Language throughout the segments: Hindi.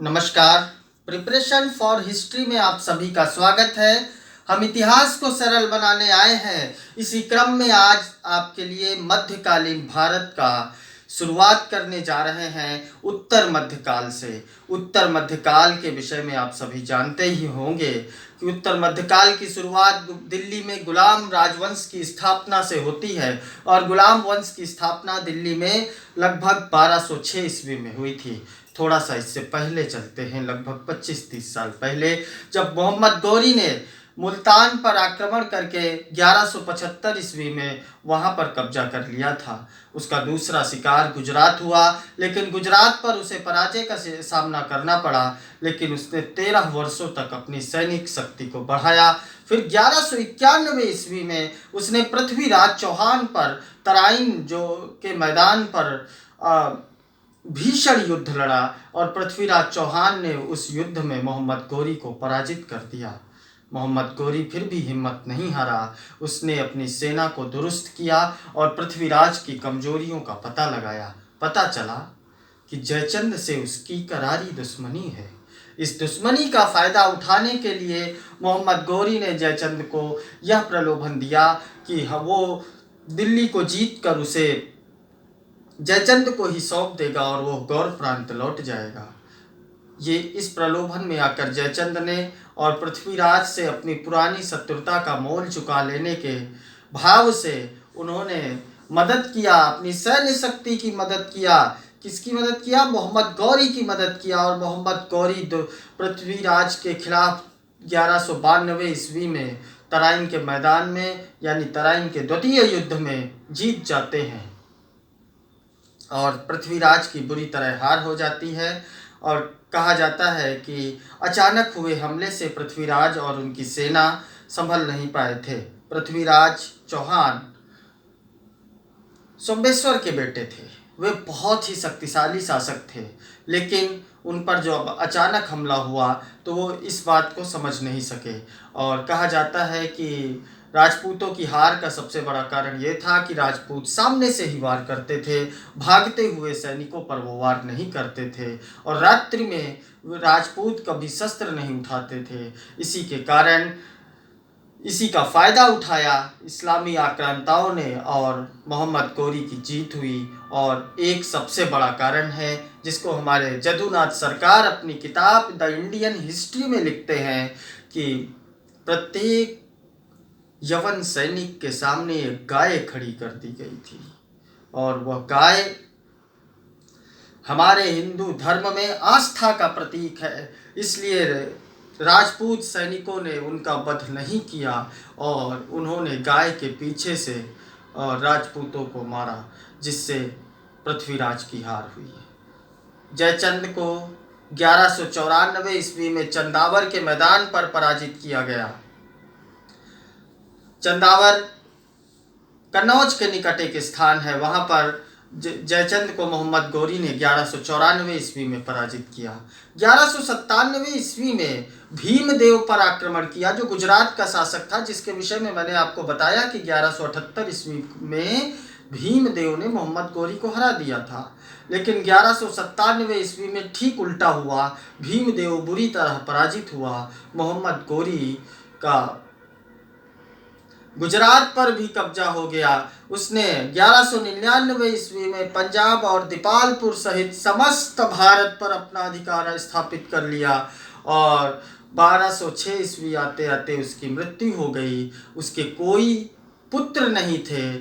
नमस्कार। प्रिपरेशन फॉर हिस्ट्री में आप सभी का स्वागत है। हम इतिहास को सरल बनाने आए हैं। इसी क्रम में आज आपके लिए मध्यकालीन भारत का शुरुआत करने जा रहे हैं उत्तर मध्यकाल से। उत्तर मध्यकाल के विषय में आप सभी जानते ही होंगे कि उत्तर मध्यकाल की शुरुआत दिल्ली में गुलाम राजवंश की स्थापना से होती है और गुलाम वंश की स्थापना दिल्ली में लगभग 1206 ईस्वी में हुई थी। थोड़ा सा इससे पहले चलते हैं, लगभग 25-30 साल पहले, जब मोहम्मद गौरी ने मुल्तान पर आक्रमण करके 1175 ईस्वी में वहां पर कब्जा कर लिया था। उसका दूसरा शिकार गुजरात हुआ, लेकिन गुजरात पर उसे पराजय का सामना करना पड़ा। लेकिन उसने 13 वर्षों तक अपनी सैनिक शक्ति को बढ़ाया। फिर 1191 ईस्वी में उसने पृथ्वीराज चौहान पर तराइन जो के मैदान पर भीषण युद्ध लड़ा और पृथ्वीराज चौहान ने उस युद्ध में मोहम्मद गौरी को पराजित कर दिया। मोहम्मद गौरी फिर भी हिम्मत नहीं हारा। उसने अपनी सेना को दुरुस्त किया और पृथ्वीराज की कमजोरियों का पता लगाया। पता चला कि जयचंद से उसकी करारी दुश्मनी है। इस दुश्मनी का फायदा उठाने के लिए मोहम्मद गौरी ने जयचंद को यह प्रलोभन दिया कि वो दिल्ली को जीत कर उसे जयचंद को ही सौंप देगा और वो गौर प्रांत लौट जाएगा। ये इस प्रलोभन में आकर जयचंद ने और पृथ्वीराज से अपनी पुरानी शत्रुता का मोल चुका लेने के भाव से उन्होंने मदद किया, अपनी सैन्य शक्ति की मदद किया। किसकी मदद किया? मोहम्मद गौरी की मदद किया। और मोहम्मद गौरी पृथ्वीराज के खिलाफ 1192 ईस्वी में तराइन के मैदान में यानी तराइन के द्वितीय युद्ध में जीत जाते हैं और पृथ्वीराज की बुरी तरह हार हो जाती है। और कहा जाता है कि अचानक हुए हमले से पृथ्वीराज और उनकी सेना संभल नहीं पाए थे। पृथ्वीराज चौहान सोमेश्वर के बेटे थे। वे बहुत ही शक्तिशाली शासक थे, लेकिन उन पर जो अचानक हमला हुआ तो वो इस बात को समझ नहीं सके। और कहा जाता है कि राजपूतों की हार का सबसे बड़ा कारण ये था कि राजपूत सामने से ही वार करते थे, भागते हुए सैनिकों पर वो वार नहीं करते थे। और रात्रि में राजपूत कभी शस्त्र नहीं उठाते थे। इसी के कारण इसी का फायदा उठाया इस्लामी आक्रांताओं ने और मोहम्मद गौरी की जीत हुई। और एक सबसे बड़ा कारण है जिसको हमारे जदुनाथ सरकार अपनी किताब द इंडियन हिस्ट्री में लिखते हैं कि प्रत्येक यवन सैनिक के सामने एक गाय खड़ी कर दी गई थी और वह गाय हमारे हिंदू धर्म में आस्था का प्रतीक है। इसलिए राजपूत सैनिकों ने उनका वध नहीं किया और उन्होंने गाय के पीछे से राजपूतों को मारा, जिससे पृथ्वीराज की हार हुई। जयचंद को 1194 ईस्वी में चंदावर के मैदान पर पराजित किया गया। चंदावर कन्नौज के निकट एक स्थान है, वहां पर जयचंद को मोहम्मद गौरी ने 1194 ईस्वी में पराजित किया। 1197 ईस्वी में भीमदेव पर आक्रमण किया, जो गुजरात का शासक था, जिसके विषय में मैंने आपको बताया कि 1178 ईस्वी में भीमदेव ने मोहम्मद गौरी को हरा दिया था। लेकिन 1197 ईस्वी में ठीक उल्टा हुआ। भीमदेव बुरी तरह पराजित हुआ। मोहम्मद गौरी का गुजरात पर भी कब्जा हो गया। उसने 1199 ईस्वी में पंजाब और दीपालपुर सहित समस्त भारत पर अपना अधिकार स्थापित कर लिया और 1206 ईस्वी आते आते उसकी मृत्यु हो गई। उसके कोई पुत्र नहीं थे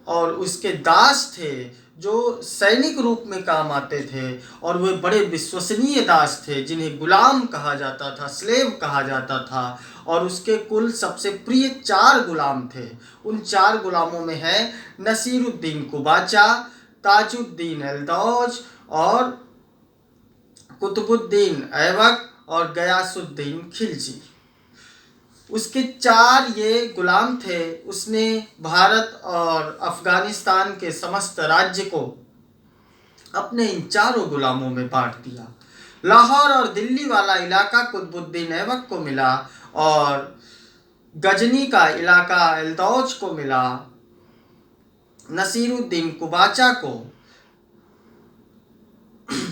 और उसके दास थे जो सैनिक रूप में काम आते थे और वे बड़े विश्वसनीय दास थे जिन्हें गुलाम कहा जाता था, स्लेव कहा जाता था। और उसके कुल सबसे प्रिय 4 गुलाम थे। उन 4 गुलामों में है नसीरुद्दीन कुबाचा, ताजुद्दीन एल्दौज और कुतुबुद्दीन ऐबक और गयासुद्दीन खिलजी। उसके 4 ये गुलाम थे। उसने भारत और अफगानिस्तान के समस्त राज्य को अपने इन 4 गुलामों में बांट दिया। लाहौर और दिल्ली वाला इलाका कुतुबुद्दीन ऐबक को मिला और गजनी का इलाका एल्दौज को मिला। नसीरुद्दीन कुबाचा को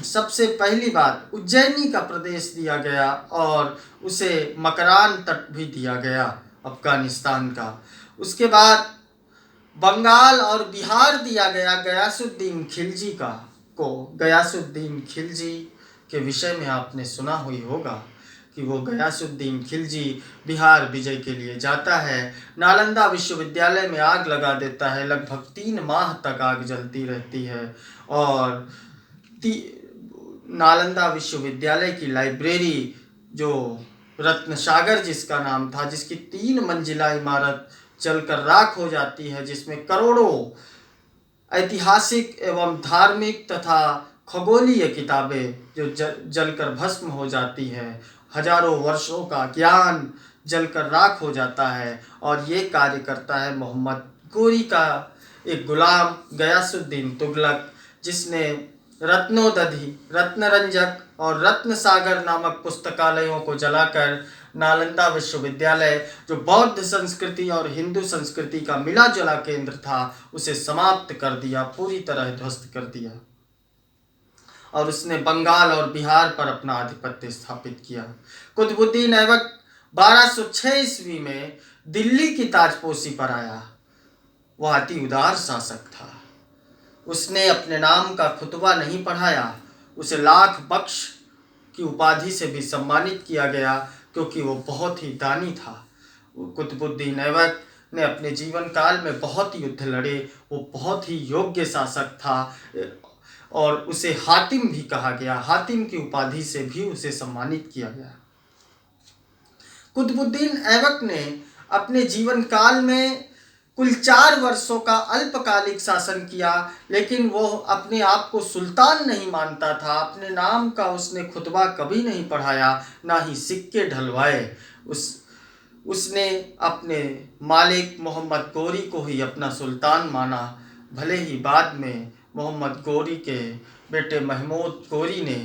सबसे पहली बात उज्जैनी का प्रदेश दिया गया और उसे मकरान तट भी दिया गया अफगानिस्तान का। उसके बाद बंगाल और बिहार दिया गया गयासुद्दीन खिलजी को। गयासुद्दीन खिलजी के विषय में आपने सुना हुई होगा कि वो गयासुद्दीन खिलजी बिहार विजय के लिए जाता है, नालंदा विश्वविद्यालय में आग लगा देता है, लगभग 3 माह तक आग जलती रहती है और नालंदा विश्वविद्यालय की लाइब्रेरी जो रत्नसागर जिसका नाम था, जिसकी 3 मंजिला इमारत जलकर राख हो जाती है, जिसमें करोड़ों ऐतिहासिक एवं धार्मिक तथा खगोलीय किताबें जो जलकर भस्म हो जाती है, हजारों वर्षों का ज्ञान जलकर राख हो जाता है। और ये कार्य करता है मोहम्मद गोरी का एक गुलाम गयासुद्दीन तुगलक, जिसने रत्नोदधि, रत्नरंजक और रत्नसागर नामक पुस्तकालयों को जलाकर नालंदा विश्वविद्यालय जो बौद्ध संस्कृति और हिंदू संस्कृति का मिला जुला केंद्र था उसे समाप्त कर दिया, पूरी तरह ध्वस्त कर दिया। और उसने बंगाल और बिहार पर अपना आधिपत्य स्थापित किया। कुतुबुद्दीन ऐबक 1206 ईस्वी में दिल्ली की ताजपोशी पर आया। वह अति उदार शासक था। उसने अपने नाम का खुतबा नहीं पढ़ाया, उसे लाख बख्श की उपाधि से भी सम्मानित किया गया क्योंकि वो बहुत ही दानी था। कुतुबुद्दीन ऐबक ने अपने जीवन काल में बहुत युद्ध लड़े, वो बहुत ही योग्य शासक था और उसे हातिम भी कहा गया। हातिम की उपाधि से भी उसे सम्मानित किया गया। कुतुबुद्दीन ऐबक ने अपने जीवन काल में कुल 4 वर्षों का अल्पकालिक शासन किया, लेकिन वो अपने आप को सुल्तान नहीं मानता था। अपने नाम का उसने खुतबा कभी नहीं पढ़ाया, ना ही सिक्के ढलवाए। उसने अपने मालिक मोहम्मद गोरी को ही अपना सुल्तान माना। भले ही बाद में मोहम्मद गोरी के बेटे महमूद गोरी ने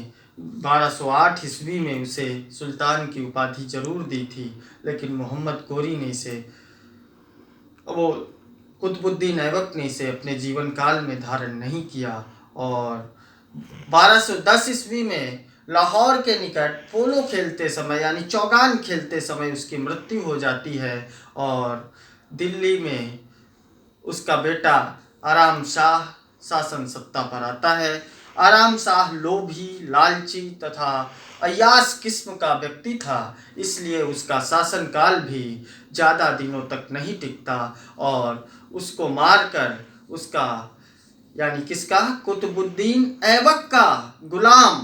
1208 ईस्वी में उसे सुल्तान की उपाधि जरूर दी थी, लेकिन मोहम्मद गोरी ने इसे कुतुबुद्दीन ऐबक ने इसे अपने जीवन काल में धारण नहीं किया। और 1210 ईस्वी में लाहौर के निकट पोलो खेलते समय यानी चौगान खेलते समय उसकी मृत्यु हो जाती है और दिल्ली में उसका बेटा आराम शाह शासन सत्ता पर आता है। आराम शाह लोभी, लालची तथा अय्याश किस्म का व्यक्ति था, इसलिए उसका शासनकाल भी ज़्यादा दिनों तक नहीं टिकता और उसको मारकर उसका यानी किसका, कुतुबुद्दीन ऐबक का गुलाम,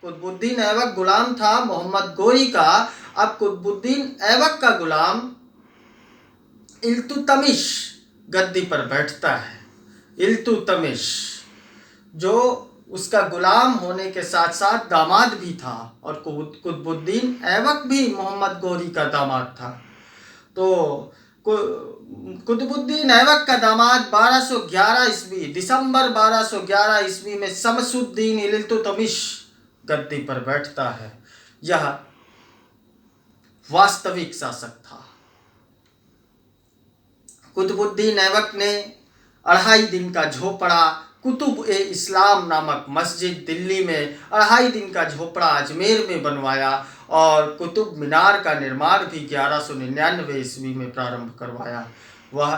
कुतुबुद्दीन ऐबक गुलाम था मोहम्मद गोरी का। अब कुतुबुद्दीन ऐबक का गुलाम इल्तुतमिश गद्दी पर बैठता है। इल्तुतमिश जो उसका गुलाम होने के साथ साथ दामाद भी था और कुतुबुद्दीन ऐबक भी मोहम्मद गोरी का दामाद था। तो कुतुबुद्दीन ऐबक का दामाद 1211 ईस्वी दिसंबर 1211 ईस्वी में शमसुद्दीन इल्तुतमिश गद्दी पर बैठता है। यह वास्तविक शासक था। कुतुबुद्दीन ऐबक ने 2.5 दिन का झोपड़ा कुतुब-ए-इस्लाम नामक मस्जिद दिल्ली में, 2.5 दिन का झोपड़ा अजमेर में बनवाया और कुतुब मीनार का निर्माण भी 1199 ईस्वी में प्रारंभ करवाया। वह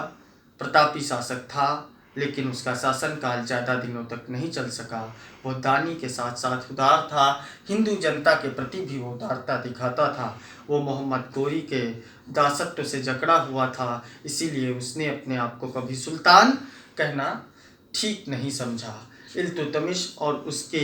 प्रतापी शासक था, लेकिन उसका शासनकाल ज़्यादा दिनों तक नहीं चल सका। वह दानी के साथ साथ उदार था, हिंदू जनता के प्रति भी वो उदारता दिखाता था। वो मोहम्मद गोरी के दासत्व से जकड़ा हुआ था, इसीलिए उसने अपने आप को कभी सुल्तान कहना ठीक नहीं समझा। इल्तुतमिश और उसके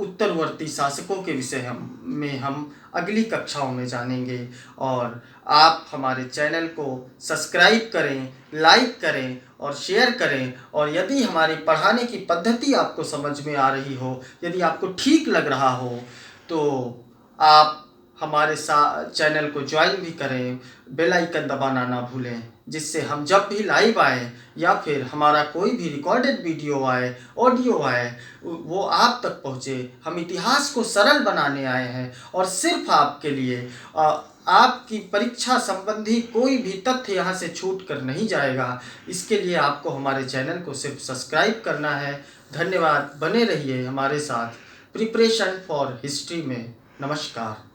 उत्तरवर्ती शासकों के विषय में हम अगली कक्षाओं में जानेंगे। और आप हमारे चैनल को सब्सक्राइब करें, लाइक करें और शेयर करें। और यदि हमारी पढ़ाने की पद्धति आपको समझ में आ रही हो, यदि आपको ठीक लग रहा हो, तो आप हमारे चैनल को ज्वाइन भी करें, बेल आइकन दबाना ना भूलें, जिससे हम जब भी लाइव आए या फिर हमारा कोई भी रिकॉर्डेड वीडियो आए, ऑडियो आए, वो आप तक पहुँचे। हम इतिहास को सरल बनाने आए हैं और सिर्फ आपके लिए। आपकी परीक्षा संबंधी कोई भी तथ्य यहाँ से छूट कर नहीं जाएगा। इसके लिए आपको हमारे चैनल को सिर्फ सब्सक्राइब करना है। धन्यवाद, बने रहिए हमारे साथ। प्रिपरेशन फॉर हिस्ट्री में। नमस्कार।